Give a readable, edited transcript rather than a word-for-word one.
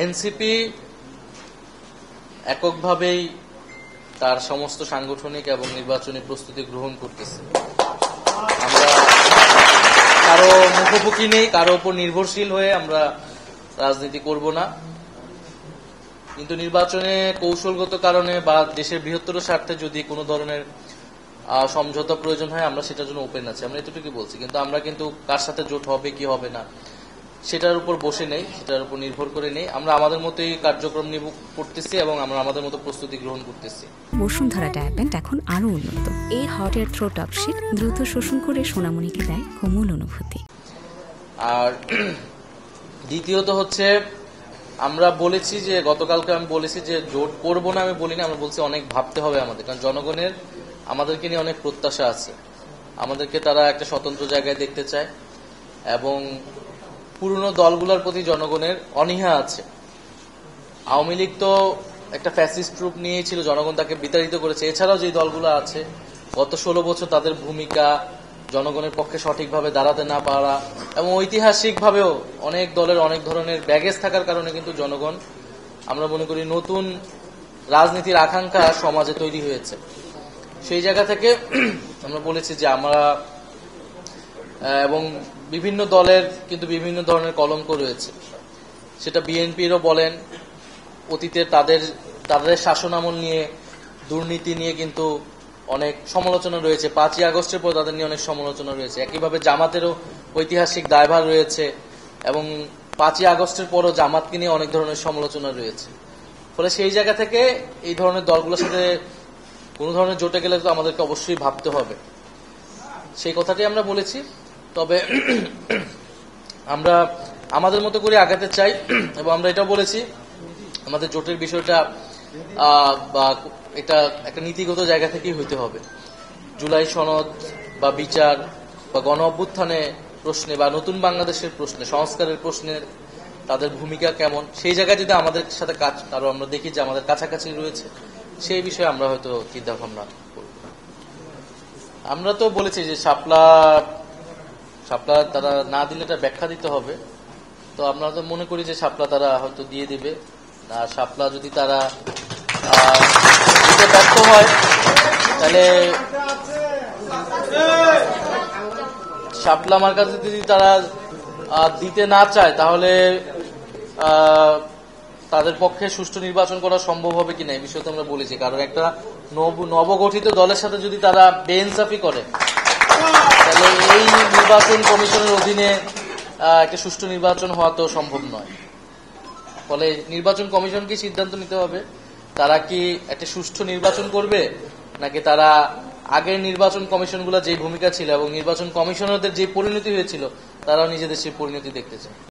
NCP এককভাবেই তার সমস্ত সাংগঠনিক এবং নির্বাচনী প্রস্তুতি গ্রহণ করতেছে। আমরা কারো মুখোমুখি নেই, কারো উপর নির্ভরশীল হয়ে আমরা রাজনীতি করব না, কিন্তু নির্বাচনে কৌশলগত কারণে বা দেশের বৃহত্তর স্বার্থে যদি কোনো ধরনের সমঝোতা প্রয়োজন হয় আমরা সেটার জন্য ওপেন আছি। আমরা এতটুকু বলছি, কিন্তু আমরা কিন্তু কার সাথে জোট হবে কি হবে না সেটার উপর বসে নেই, সেটার উপর নির্ভর করে নেই। আমরা আমাদের মতোই কার্যক্রম করতেছি এবং আমরা আমাদের মতো প্রস্তুতি গ্রহণ করতেছি। বসুন্ধরা ডায়াপেন্ট এখন আরো উন্নত। এই হট এয়ার থ্রো টপশিট দ্রুত শোষণ করে সোনামণিকে দেয় কোমল অনুভূতি। আর দ্বিতীয়ত হচ্ছে, আমরা বলেছি যে গতকালকে আমি বলেছি যে জোট করব না, আমি বলিনি, আমরা বলছি অনেক ভাবতে হবে আমাদের, কারণ জনগণের আমাদেরকে নিয়ে অনেক প্রত্যাশা আছে। আমাদেরকে তারা একটা স্বতন্ত্র জায়গায় দেখতে চায় এবং পুরনো দলগুলোর প্রতি জনগণের অনীহা আছে। আওয়ামী লীগ তো একটা ফ্যাসিস্ট রূপ নিয়েই ছিল, জনগণ তাকে বিতাড়িত করেছে। এছাড়াও যে দলগুলো আছে গত 16 বছর তাদের ভূমিকা, জনগণের পক্ষে সঠিকভাবে দাঁড়াতে না পারা এবং ঐতিহাসিকভাবেও অনেক দলের অনেক ধরনের ব্যাগেজ থাকার কারণে কিন্তু জনগণ, আমরা মনে করি, নতুন রাজনীতির আকাঙ্ক্ষা সমাজে তৈরি হয়েছে। সেই জায়গা থেকে আমরা বলেছি যে আমরা, এবং বিভিন্ন দলের কিন্তু বিভিন্ন ধরনের কলঙ্ক রয়েছে, সেটা বিএনপিরও বলেন, অতীতে তাদের শাসনামল নিয়ে, দুর্নীতি নিয়ে কিন্তু অনেক সমালোচনা রয়েছে। 5ই আগস্টের পর তাদের নিয়ে অনেক সমালোচনা রয়েছে। একইভাবে জামাতেরও ঐতিহাসিক দায়ভার রয়েছে এবং 5ই আগস্টের পরও জামাতকে নিয়ে অনেক ধরনের সমালোচনা রয়েছে। ফলে সেই জায়গা থেকে এই ধরনের দলগুলোর সাথে কোনো ধরনের জোটে গেলে তো আমাদেরকে অবশ্যই ভাবতে হবে, সেই কথাটি আমরা বলেছি। তবে আমরা আমাদের মতো করে আগাতে চাই এবং আমরা এটাও বলেছি আমাদের জোটের বিষয়টা বা এটা একটা নীতিগত জায়গা থেকেই হইতে হবে। জুলাই সনদ বা বিচার বা গণ অভ্যুত্থানে প্রশ্নে বা নতুন বাংলাদেশের প্রশ্নে, সংস্কারের প্রশ্নের তাদের ভূমিকা কেমন, সেই জায়গায় যদি আমাদের সাথে কাজ আরো আমরা দেখি যে আমাদের কাছাকাছি রয়েছে, সেই বিষয়ে আমরা হয়তো চিন্তা ভাবনা করব। আমরা তো বলেছি যে শাপলা তারা না দিলে এটা ব্যাখ্যা দিতে হবে। তো আমরা তো মনে করি যে শাপলা তারা হয়তো দিয়ে দিবে। আর শাপলা যদি তারা দিতে ব্যর্থ হয়, তাহলে শাপলা আমার কাছে যদি তারা দিতে না চায়, তাহলে তাদের পক্ষে সুষ্ঠু নির্বাচন করা সম্ভব হবে কিনা এই বিষয়ে তো আমরা বলেছি। কারণ একটা নবগঠিত দলের সাথে যদি তারা বেইনসাফি করে, তাহলে এই নির্বাচন কমিশনের অধীনে একটা সুষ্ঠু নির্বাচন হওয়া তো সম্ভব নয়। ফলে নির্বাচন কমিশনকে সিদ্ধান্ত নিতে হবে তারা কি একটা সুষ্ঠু নির্বাচন করবে, নাকি তারা আগের নির্বাচন কমিশনগুলো যে ভূমিকা ছিল এবং নির্বাচন কমিশনারদের যে পরিণতি হয়েছিল তারাও নিজেদের সেই পরিণতি দেখতে চায়।